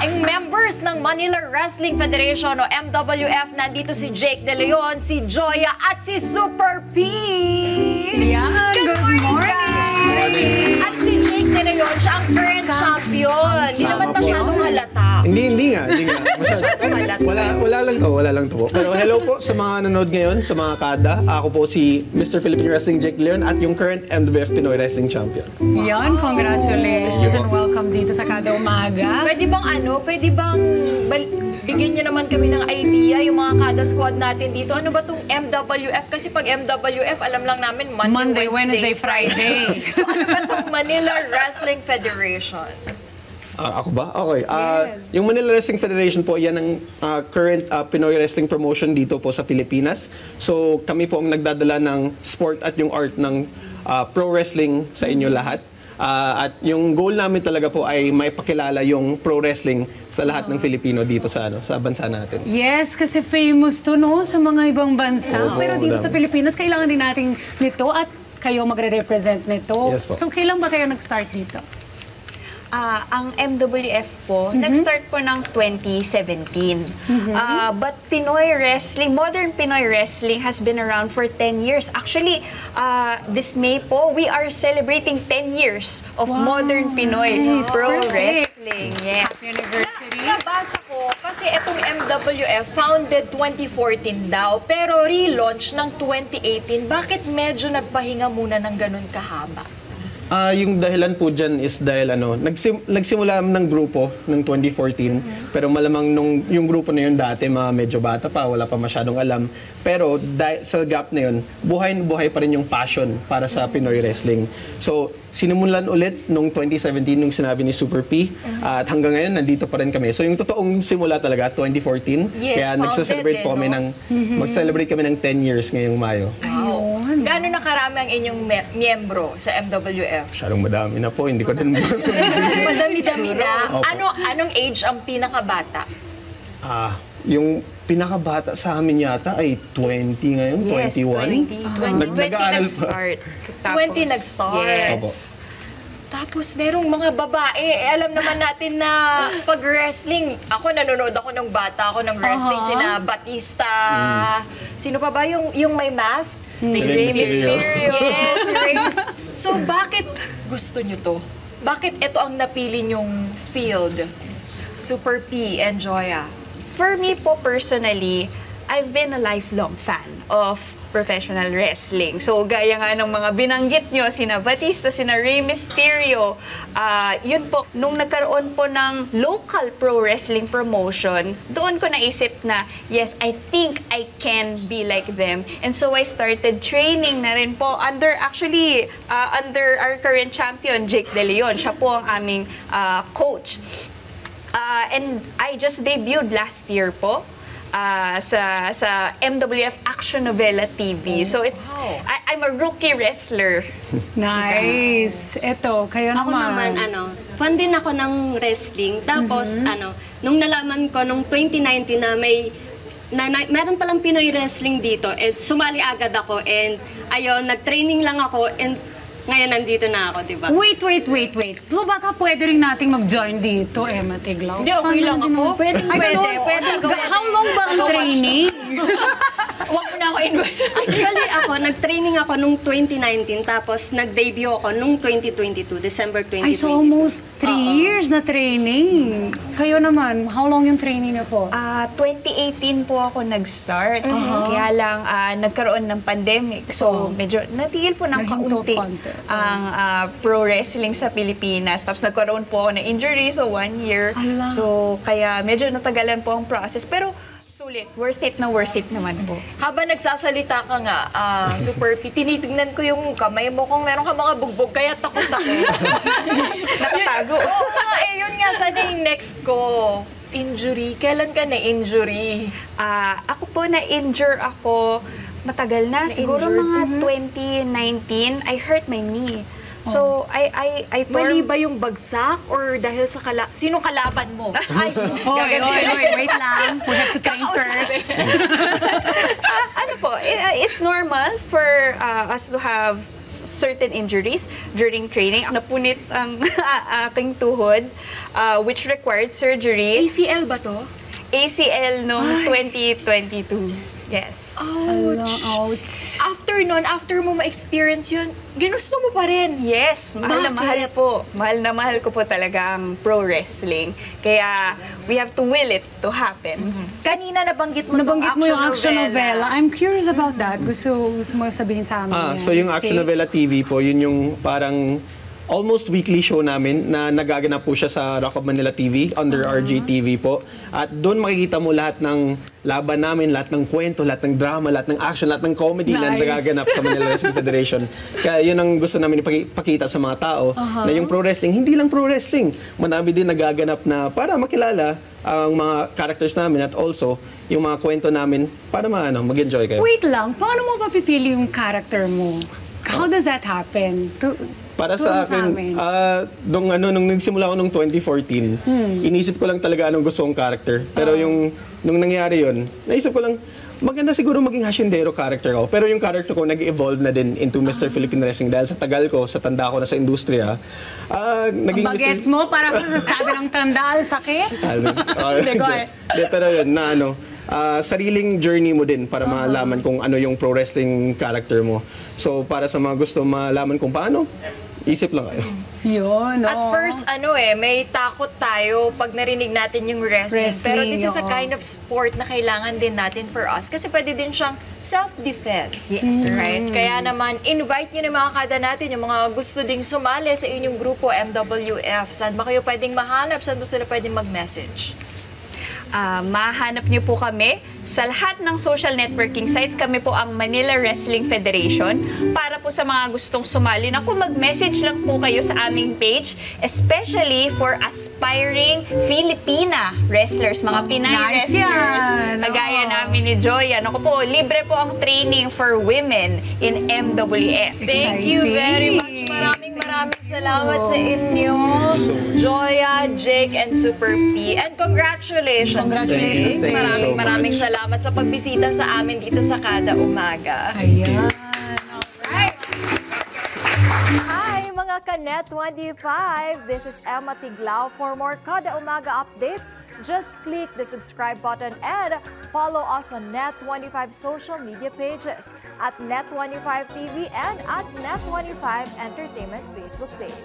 Ang members ng Manila Wrestling Federation o MWF, nandito si Jake De Leon, si Joya at si Super P. Yan, good morning. At si Jake De Leon, siya ang current champion. Hindi naman masyadong halata. Hindi nga. Wala lang to. Pero hello po sa mga nanonood ngayon, sa mga kada. Ako po si Mr. Philippine Wrestling Jake Leon at yung current MWF Pinoy Wrestling Champion. Yan, congratulations and welcome dito sa Kada Umaga. Pwede bang bigyan niyo naman kami ng idea yung mga kada squad natin dito? Ano ba tong MWF? Kasi pag MWF, alam lang namin Monday, Wednesday, Friday. So ano ba tong Manila Wrestling Federation? Ako ba? Okay. Yung Manila Wrestling Federation po, yan ang current Pinoy wrestling promotion dito po sa Pilipinas. So kami po ang nagdadala ng sport at yung art ng pro wrestling sa inyo lahat. At yung goal namin talaga po ay maipakilala yung pro wrestling sa lahat ng Filipino dito sa bansa natin. Yes, kasi famous to no sa mga ibang bansa. Oo, Pero dito madami. sa Pilipinas, kailangan din natin nito at kayo magre-represent nito. Yes po. So kailan ba kayo nag-start dito? Ang MWF po, nag-start po ng 2017. But Pinoy wrestling, modern Pinoy wrestling has been around for 10 years. Actually, this May po, we are celebrating 10 years of modern Pinoy pro wrestling. Yes. University. Nabasa ko, kasi itong MWF, founded 2014 daw, pero relaunch ng 2018. Bakit medyo nagpahinga muna ng ganun kahaba? Yung dahilan po dyan is dahil nagsimula ng grupo ng 2014, pero malamang yung grupo na yun dati medyo bata pa, wala pa masyadong alam. Pero sa gap na yun, buhay pa rin yung passion para sa Pinoy wrestling. So, sinimulan ulit nung 2017 nung sinabi ni Super P, at hanggang ngayon nandito pa rin kami. So, yung totoong simula talaga, 2014. Yes, kaya nagsa-celebrate po kami mag-celebrate kami ng 10 years ngayong Mayo. Wow. Gaano na karami ang inyong miyembro sa MWF? Masyadong madami na po, hindi ko din Madami-dami na. Opo. Anong age ang pinakabata? Yung pinakabata sa amin yata ay 20 ngayon, 21. 20 Nag-aaral pa. nag-start. 20 nag-start. Opo. Tapos merong mga babae, alam naman natin na pag wrestling, nanonood ako ng bata ako ng wrestling, sina Batista, sino pa ba yung may mask? Rey Mysterio. Yes, si Rey Mysterio. So bakit gusto nyo to? Bakit ito ang napili nyong field? Super P and Joya. For me po personally, I've been a lifelong fan of professional wrestling. So, gaya nga ng mga binanggit nyo, sina Batista, sina Rey Mysterio, yun po, nung nagkaroon po ng local pro wrestling promotion, doon ko naisip na, yes, I think I can be like them. And so, I started training na rin po under our current champion, Jake De Leon. Siya po ang aming coach. And I just debuted last year po. Sa MWF Action Novela TV. So it's, I'm a rookie wrestler. Nice. Eto, kayo Ako naman, fan din ako ng wrestling. Tapos, nung nalaman ko, nung 2019 na meron palang Pinoy wrestling dito, sumali agad ako and ayun, nag-training lang ako and ngayon nandito na ako, di ba? Wait. So baka pwede rin nating mag-join dito, Emma Tiglaw. Hindi, okay lang ako. Pwede. How long ba ang training? Huwag mo na ako invite. Actually, nag-training ako nung 2019, tapos nag-debut ako nung 2022, December 2022. Ay, so almost 3 years na training. Kayo naman, how long yung training niyo po? 2018 po ako nag-start. Kaya lang, nagkaroon ng pandemic. So, medyo natigil po ng Nahinto kaunti konti. ang pro wrestling sa Pilipinas. Tapos nagkaroon po ako ng injury, so 1 year. Ala. So, kaya medyo natagalan po ang process. Pero, sulit. Worth it naman po. Habang nagsasalita ka nga, Super P, tinitignan ko yung kamay mo kung meron ka mga bugbog, kaya takot ako. Nakatago. Oo nga, yun nga, sana yung next ko. Injury. Kailan ka na-injury? Ako po na-injure ako matagal na. Siguro mga 2019, I hurt my knee. So, I Mali ba yung bagsak or dahil sa sinong kalaban mo? Ay, Wait lang. We have to train first. ano po, it's normal for us to have certain injuries during training. Napunit ang aking tuhod, which required surgery. ACL ba to? ACL noong 2022. Yes. Ouch. After mo ma-experience yun, ginusto mo pa rin. Yes, mahal na mahal Bakit? po. Mahal na mahal ko po talaga ang pro wrestling. Kaya we have to will it to happen. Kanina nabanggit mo Nabanggit mo yung action novela. novela. I'm curious about that. Gusto mo sabihin sa amin. yan. So yung Action Jake? Novela TV po, yun yung parang almost weekly show namin na nagaganap po siya sa Rock of Manila TV, under RJ TV po. At doon makikita mo lahat ng laban namin, lahat ng kwento, lahat ng drama, lahat ng action, lahat ng comedy na Nice. nagaganap sa Manila Wrestling Federation. Kaya yun ang gusto namin ipakita sa mga tao, na yung pro wrestling, hindi lang pro wrestling. Marami din nagaganap na para makilala ang mga characters namin at also yung mga kwento namin para mag-enjoy kayo. Wait lang, paano mo mapipili yung character mo? How does that happen? Para Turo mo sa akin, amin. nung nagsimula ako nung 2014, inisip ko lang talaga anong gusto kong character. Pero nung nangyari yon, naisip ko lang, maganda siguro maging hasyendero character ko. Pero yung character ko nag-evolve na din into Mr. Philippine Wrestling dahil sa tagal ko, sa tanda ko na sa industriya. Naging Bagets mo, parang sasabi ng tanda, sakit? Hindi, go ahead. Pero yun, sariling journey mo din para malaman kung ano yung pro wrestling character mo. So, para sa mga gusto malaman kung paano, isip lang kayo. Yun, At first, may takot tayo pag narinig natin yung wrestling. Pero this is a oo. kind of sport na kailangan din natin for us. Kasi pwede din siyang self-defense. Yes. Right? Kaya naman, invite nyo na mga kada natin, yung mga gusto ding sumali sa inyong grupo, MWF. Saan ba kayo pwedeng mahanap? Saan ba sila pwedeng mag-message? Mahanap niyo po kami sa lahat ng social networking sites. Kami po ang Manila Wrestling Federation. Para po sa mga gustong sumali, mag-message lang po kayo sa aming page, especially for aspiring Filipina wrestlers, mga Pinay Nice wrestlers. yan. Kagaya namin ni Joya. Libre po ang training for women in MWF. Thank you very much. Maraming salamat sa inyo. Joya, Jake, and Super P. And congratulations, Jake. Thank you so Maraming much. salamat sa pagbisita sa amin dito sa Kada Umaga. Ayan. Hi, mga ka-Net 25! This is Emma Tiglao. For more Kada Umaga updates, just click the subscribe button and follow us on Net25 social media pages at Net25 TV and at Net25 Entertainment Facebook page.